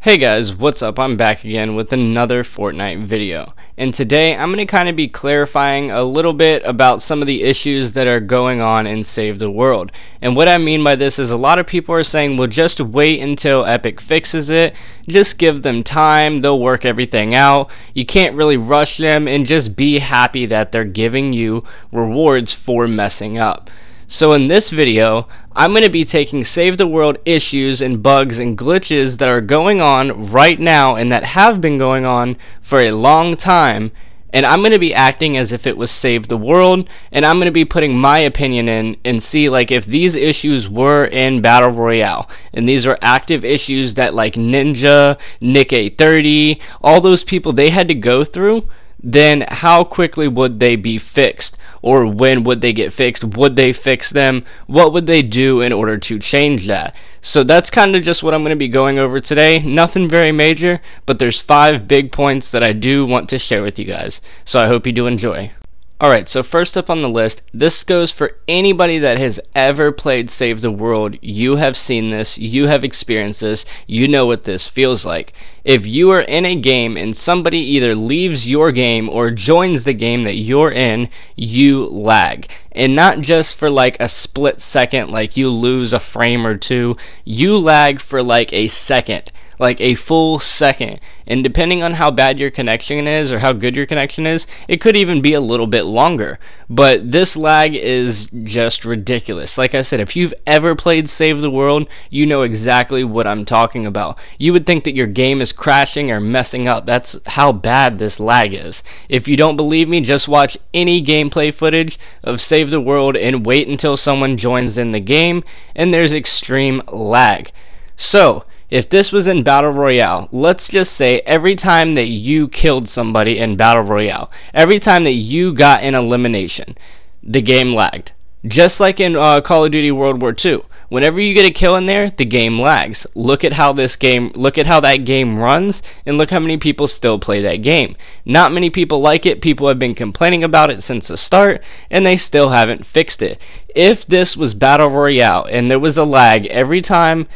Hey guys, what's up? I'm back again with another Fortnite video, and today I'm going to kind of be clarifying a little bit about some of the issues that are going on in Save the World. And what I mean by this is a lot of people are saying, well, just wait until Epic fixes it, just give them time, they'll work everything out, you can't really rush them, and just be happy that they're giving you rewards for messing up. So in this video, I'm going to be taking Save the World issues and bugs and glitches that are going on right now and that have been going on for a long time, and I'm going to be acting as if it was Save the World, and I'm going to be putting my opinion in and see like if these issues were in Battle Royale, and these are active issues that like Ninja, Nick830, all those people they had to go through, then how quickly would they be fixed? Or when would they get fixed? Would they fix them? What would they do in order to change that? So that's kind of just what I'm going to be going over today. Nothing very major, but there's 5 big points that I do want to share with you guys. So I hope you do enjoy. Alright, so first up on the list, this goes for anybody that has ever played Save the World. You have seen this, you have experienced this, you know what this feels like. If you are in a game and somebody either leaves your game or joins the game that you're in, you lag. And not just for like a split second, like you lose a frame or two, you lag for like a second. Like a full second, and depending on how bad your connection is or how good your connection is, it could even be a little bit longer. But this lag is just ridiculous. Like I said, if you've ever played Save the World, you know exactly what I'm talking about. You would think that your game is crashing or messing up. That's how bad this lag is. If you don't believe me, just watch any gameplay footage of Save the World and wait until someone joins in the game, and there's extreme lag. So if this was in Battle Royale, let's just say every time that you killed somebody in Battle Royale, every time that you got an elimination, the game lagged. Just like in Call of Duty World War II. Whenever you get a kill in there, the game lags. Look at how that game runs, and look how many people still play that game. Not many people like it. People have been complaining about it since the start, and they still haven't fixed it. If this was Battle Royale and there was a lag every time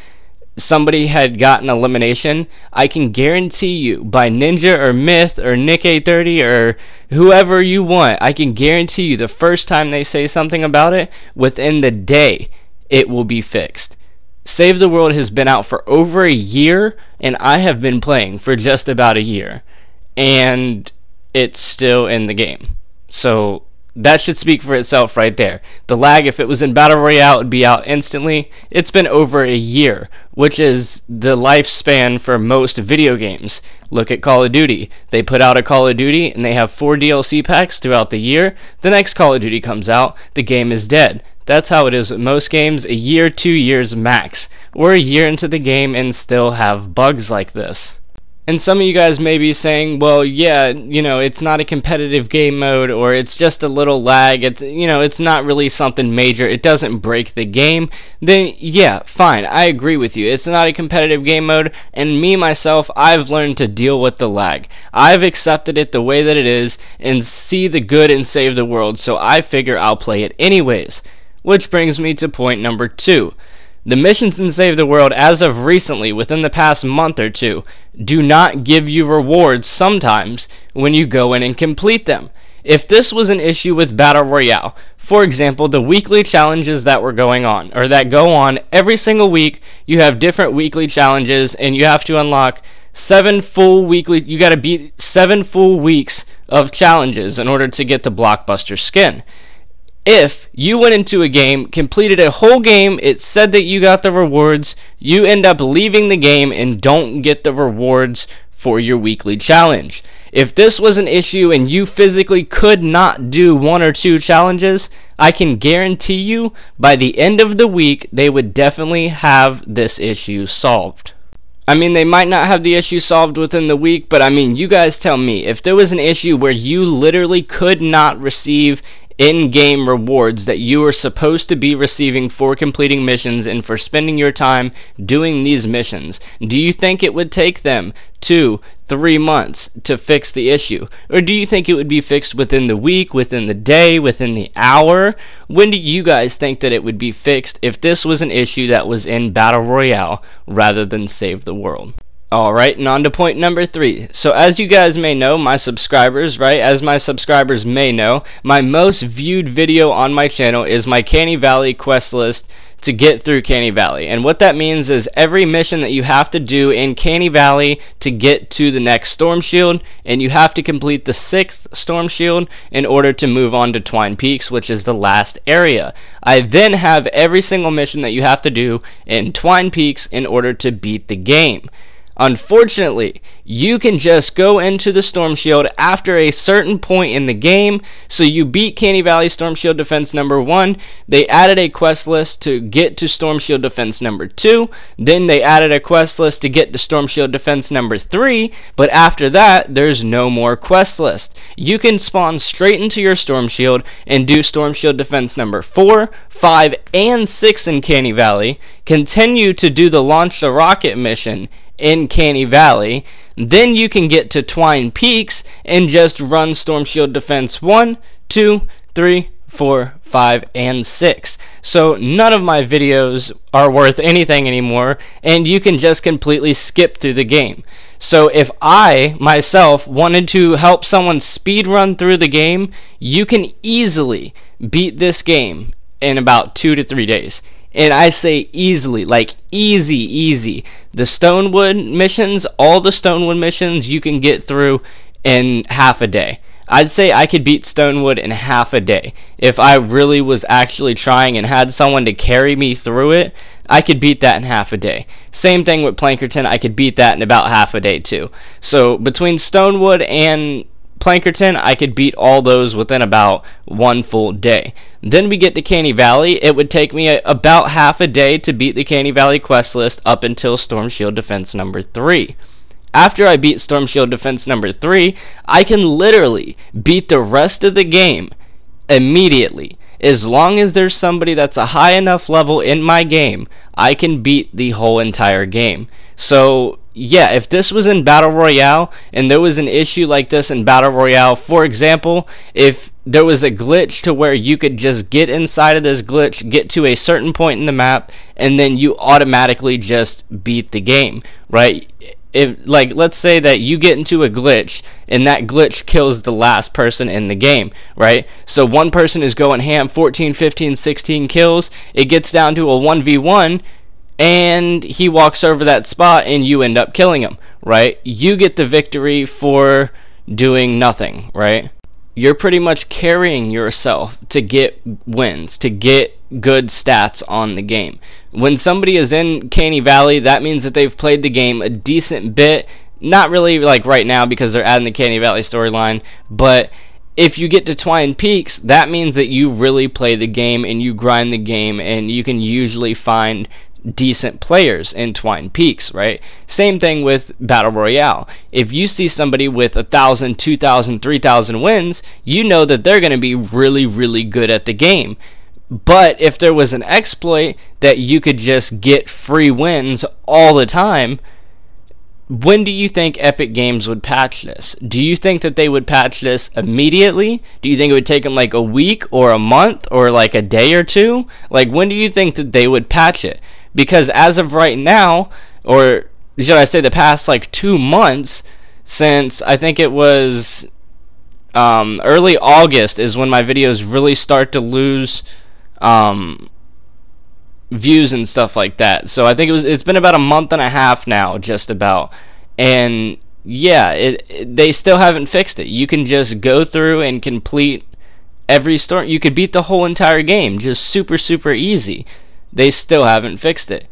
somebody had gotten elimination, I can guarantee you by Ninja or Myth or Nick830 or whoever you want, I can guarantee you the first time they say something about it, within the day it will be fixed. Save the World has been out for over a year, and I have been playing for just about a year, and it's still in the game. So that should speak for itself right there. The lag, if it was in Battle Royale, it would be out instantly. It's been over a year, which is the lifespan for most video games. Look at Call of Duty. They put out a Call of Duty, and they have 4 DLC packs throughout the year. The next Call of Duty comes out, the game is dead. That's how it is with most games, a year, 2 years max. We're a year into the game and still have bugs like this. And some of you guys may be saying, well, yeah, you know, it's not a competitive game mode, or it's just a little lag, it's not really something major, it doesn't break the game. Then yeah, fine, I agree with you. It's not a competitive game mode, and me myself, I've learned to deal with the lag. I've accepted it the way that it is and see the good in Save the World, so I figure I'll play it anyways. Which brings me to point number 2. The missions in Save the World, as of recently, within the past month or two, do not give you rewards sometimes when you go in and complete them. If this was an issue with Battle Royale, for example, the weekly challenges that were going on, or that go on every single week, you have different weekly challenges, and you have to unlock 7 full weekly, you gotta beat 7 full weeks of challenges in order to get the blockbuster skin. If you went into a game, completed a whole game, it said that you got the rewards, you end up leaving the game and don't get the rewards for your weekly challenge. If this was an issue and you physically could not do 1 or 2 challenges, I can guarantee you by the end of the week they would definitely have this issue solved. I mean, they might not have the issue solved within the week, but I mean, you guys tell me, if there was an issue where you literally could not receive in-game rewards that you are supposed to be receiving for completing missions and for spending your time doing these missions, do you think it would take them 2-3 months to fix the issue? Or do you think it would be fixed within the week, within the day, within the hour? When do you guys think that it would be fixed if this was an issue that was in Battle Royale rather than Save the World? Alright, and on to point number 3. So as you guys may know, my subscribers, right, as my subscribers may know, my most viewed video on my channel is my Canny Valley quest list to get through Canny Valley. And what that means is every mission that you have to do in Canny Valley to get to the next Storm Shield, and you have to complete the 6th Storm Shield in order to move on to Twine Peaks, which is the last area. I then have every single mission that you have to do in Twine Peaks in order to beat the game. Unfortunately, you can just go into the Storm Shield after a certain point in the game. So you beat Canny Valley Storm Shield Defense number 1. They added a quest list to get to Storm Shield Defense number 2. Then they added a quest list to get to Storm Shield Defense number 3. But after that, there's no more quest list. You can spawn straight into your Storm Shield and do Storm Shield Defense number 4, 5, and 6 in Canny Valley. Continue to do the Launch the Rocket mission in Canny Valley. Then you can get to Twine Peaks and just run Storm Shield Defense 1, 2, 3, 4, 5, and 6. So none of my videos are worth anything anymore, and you can just completely skip through the game. So if I myself wanted to help someone speed run through the game, you can easily beat this game in about 2 to 3 days. And I say easily, like easy. The Stonewood missions, all the Stonewood missions you can get through in half a day. I'd say I could beat Stonewood in half a day. If I really was actually trying and had someone to carry me through it, I could beat that in half a day. Same thing with Plankerton, I could beat that in about half a day too. So between Stonewood and Plankerton, I could beat all those within about 1 full day. Then we get to Canny Valley. It would take me about half a day to beat the Canny Valley quest list up until Storm Shield Defense number 3. After I beat Storm Shield Defense number 3, I can literally beat the rest of the game immediately. As long as there's somebody that's a high enough level in my game, I can beat the whole entire game. So yeah, if this was in Battle Royale and there was an issue like this in Battle Royale, for example, if there was a glitch to where you could just get inside of this glitch, get to a certain point in the map, and then you automatically just beat the game, right? If, like, let's say that you get into a glitch and that glitch kills the last person in the game, right? So one person is going ham, 14, 15, 16 kills, it gets down to a 1v1, and he walks over that spot and you end up killing him, right? You get the victory for doing nothing, right? You're pretty much carrying yourself to get wins, to get good stats on the game. When somebody is in Canny Valley, that means that they've played the game a decent bit. Not really like right now because they're adding the Canny Valley storyline, but if you get to Twine Peaks, that means that you really play the game and you grind the game, and you can usually find decent players in Twine Peaks, right? Same thing with Battle Royale. If you see somebody with 1,000, 2,000, 3,000 wins, you know that they're going to be really good at the game. But if there was an exploit that you could just get free wins all the time, when do you think Epic Games would patch this? Do you think that they would patch this immediately? Do you think it would take them like a week or a month or like a day or two? Like, when do you think that they would patch it? Because as of right now, or should I say the past like 2 months, since I think it was early August is when my videos really start to lose views and stuff like that. So I think it's been about a month and a half now, just about. And yeah, they still haven't fixed it. You can just go through and complete every story. You could beat the whole entire game just super easy. They still haven't fixed it.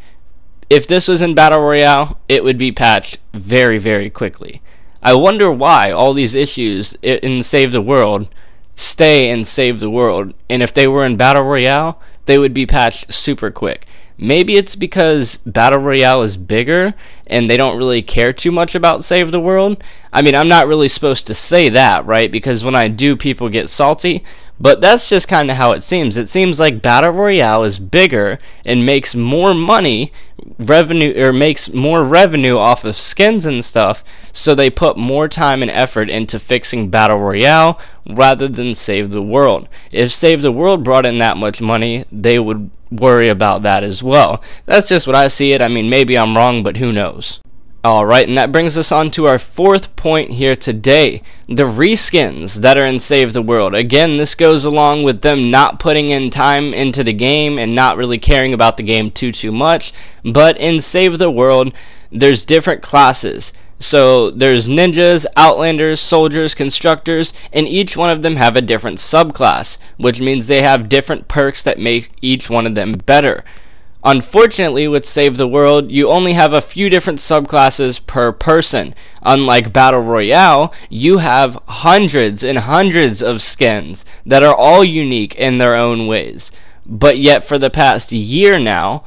If this was in Battle Royale, it would be patched very quickly. I wonder why all these issues in Save the World stay in Save the World, and if they were in Battle Royale, they would be patched super quick. Maybe it's because Battle Royale is bigger and they don't really care too much about Save the World. I mean, I'm not really supposed to say that, right? Because when I do, people get salty. But that's just kind of how it seems. It seems like Battle Royale is bigger and makes more money, makes more revenue off of skins and stuff, so they put more time and effort into fixing Battle Royale rather than Save the World. If Save the World brought in that much money, they would worry about that as well. That's just what I see it. I mean, maybe I'm wrong, but who knows? Alright, and that brings us on to our fourth point here today, the reskins that are in Save the World. Again, this goes along with them not putting in time into the game and not really caring about the game too much, but in Save the World, there's different classes. So there's ninjas, outlanders, soldiers, constructors, and each one of them have a different subclass, which means they have different perks that make each one of them better. Unfortunately, with Save the World, you only have a few different subclasses per person. Unlike Battle Royale, you have hundreds and hundreds of skins that are all unique in their own ways. But yet for the past year now,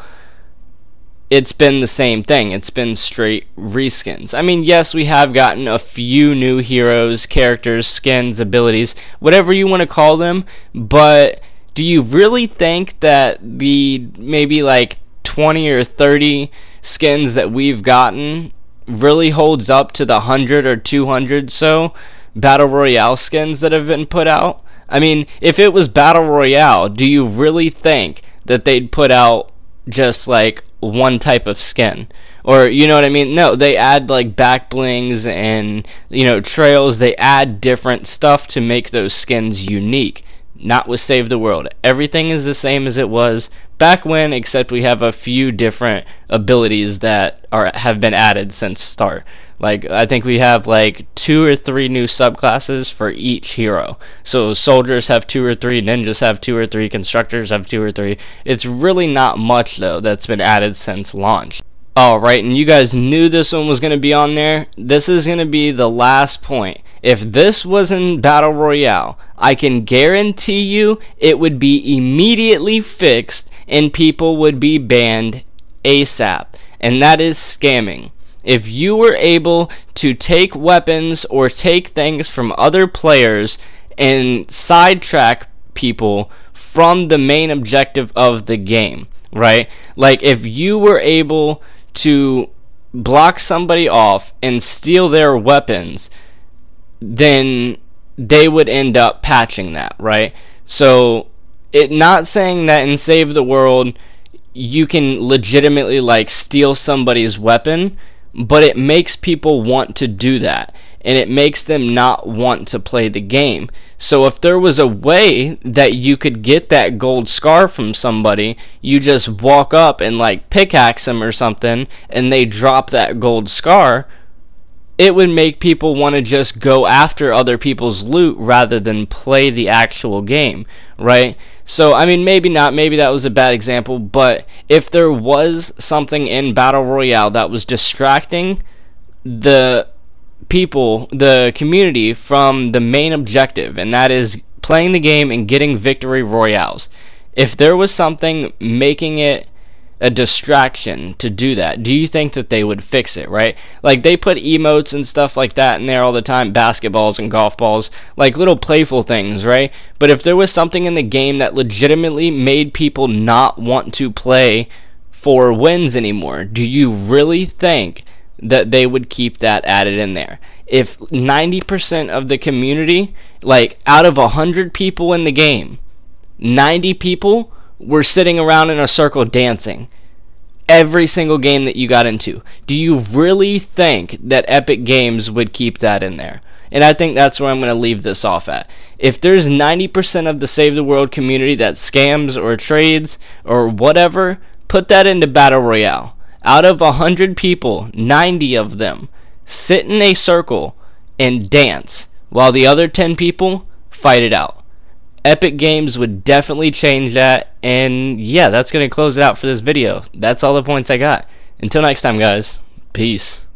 it's been the same thing. It's been straight reskins. I mean, yes, we have gotten a few new heroes, characters, skins, abilities, whatever you want to call them, but do you really think that the maybe like 20 or 30 skins that we've gotten really holds up to the 100 or 200 so Battle Royale skins that have been put out? I mean, if it was Battle Royale, do you really think that they'd put out just like one type of skin? Or, you know what I mean? No, they add like back blings and, you know, trails. They add different stuff to make those skins unique. Not with Save the World. Everything is the same as it was back when, except we have a few different abilities that have been added since start. Like, I think we have like 2 or 3 new subclasses for each hero. So soldiers have 2 or 3, ninjas have 2 or 3, constructors have 2 or 3. It's really not much though that's been added since launch. Alright, and you guys knew this one was going to be on there. This is going to be the last point. If this was in Battle Royale, I can guarantee you it would be immediately fixed and people would be banned ASAP. And that is scamming. If you were able to take weapons or take things from other players and sidetrack people from the main objective of the game, right? Like if you were able to block somebody off and steal their weapons, then they would end up patching that, right? So it not saying that in Save the World you can legitimately like steal somebody's weapon, but it makes people want to do that, and it makes them not want to play the game. So if there was a way that you could get that gold scar from somebody, you just walk up and like pickaxe them or something and they drop that gold scar, it would make people want to just go after other people's loot rather than play the actual game, right? So, I mean, maybe not, maybe that was a bad example, but if there was something in Battle Royale that was distracting the people, the community, from the main objective, and that is playing the game and getting victory royales, if there was something making it a distraction to do that, do you think that they would fix it, right? Like they put emotes and stuff like that in there all the time, basketballs and golf balls, like little playful things, right? But if there was something in the game that legitimately made people not want to play for wins anymore, do you really think that they would keep that added in there? If 90% of the community, like out of 100 people in the game, 90 people were sitting around in a circle dancing every single game that you got into, do you really think that Epic Games would keep that in there? And I think that's where I'm going to leave this off at. If there's 90% of the Save the World community that scams or trades or whatever, put that into Battle Royale. Out of 100 people, 90 of them sit in a circle and dance while the other 10 people fight it out. Epic Games would definitely change that, and yeah, that's going to close it out for this video. That's all the points I got. Until next time, guys. Peace.